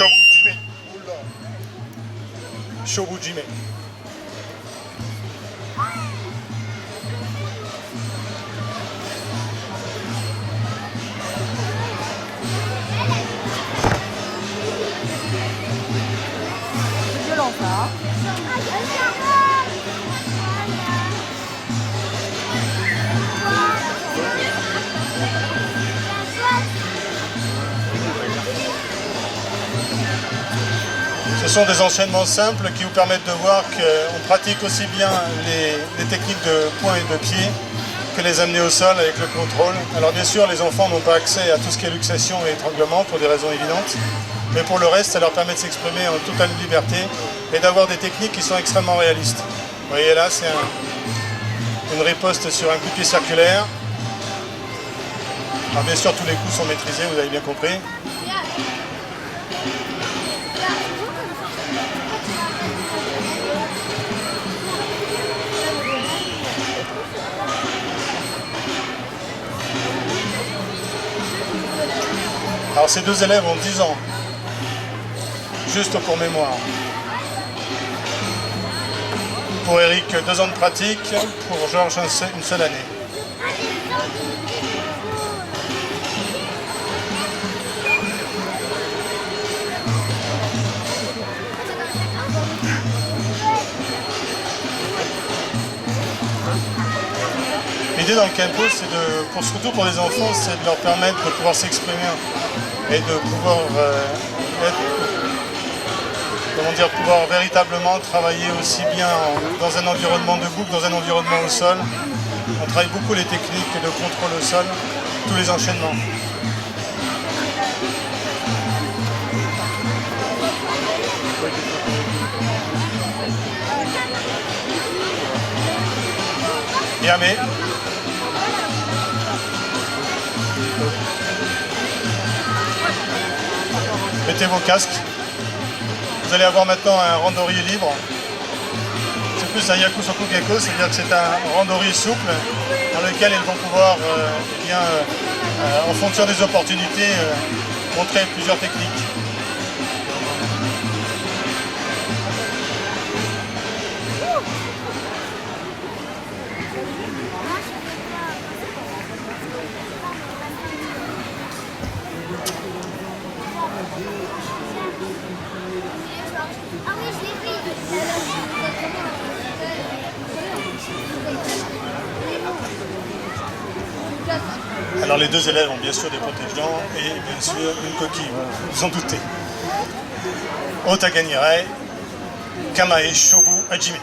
Shobujime. Shobujime. C'est violent ça. Hein. Ce sont des enchaînements simples qui vous permettent de voir qu'on pratique aussi bien les techniques de poing et de pied que les amener au sol avec le contrôle. Alors bien sûr, les enfants n'ont pas accès à tout ce qui est luxation et étranglement pour des raisons évidentes, mais pour le reste, ça leur permet de s'exprimer en totale liberté et d'avoir des techniques qui sont extrêmement réalistes. Vous voyez là, c'est une riposte sur un coup de pied circulaire. Alors bien sûr, tous les coups sont maîtrisés, vous avez bien compris. Alors ces deux élèves ont 10 ans, juste pour mémoire. Pour Eric, 2 ans de pratique, pour Georges, une seule année. L'idée dans le Kempo, c'est surtout pour les enfants, c'est de leur permettre de pouvoir s'exprimer et de pouvoir pouvoir véritablement travailler aussi bien dans un environnement debout que dans un environnement au sol. On travaille beaucoup les techniques de contrôle au sol, tous les enchaînements. Yamé. Mettez vos casques. Vous allez avoir maintenant un randori libre. C'est plus un yakusoku gecko, c'est-à-dire que c'est un randori souple dans lequel ils vont pouvoir, en fonction des opportunités, montrer plusieurs techniques. Alors les deux élèves ont bien sûr des protégeants et bien sûr une coquille, vous en doutez. Otaganirai, Kamae Shobu Hajime.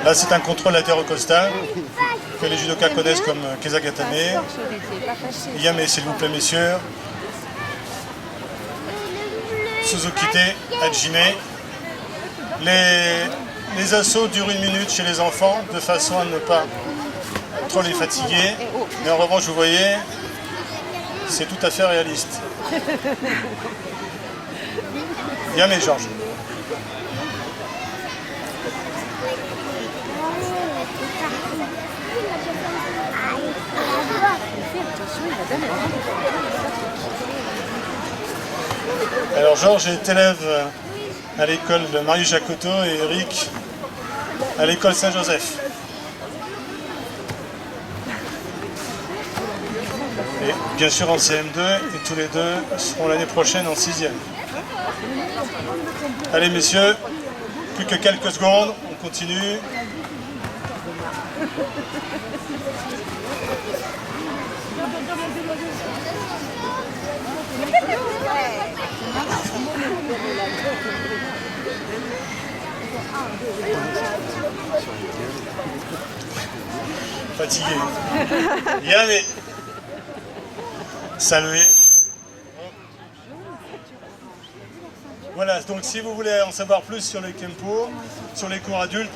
Là, c'est un contrôle latérocostal que les judokas connaissent comme Kezagatame. Yame, s'il vous plaît, messieurs. Suzukite, Hajime. Les assauts durent 1 minute chez les enfants, de façon à ne pas trop les fatiguer. Mais en revanche, vous voyez, c'est tout à fait réaliste. Yame, Georges. Alors Georges est élève à l'école de Marius Jacotot et Eric à l'école Saint-Joseph. Et bien sûr en CM2 et tous les deux seront l'année prochaine en 6e. Allez messieurs, plus que quelques secondes, on continue. Fatigué. Yamé. Salué. Voilà, donc si vous voulez en savoir plus sur le Kempo, sur les cours adultes,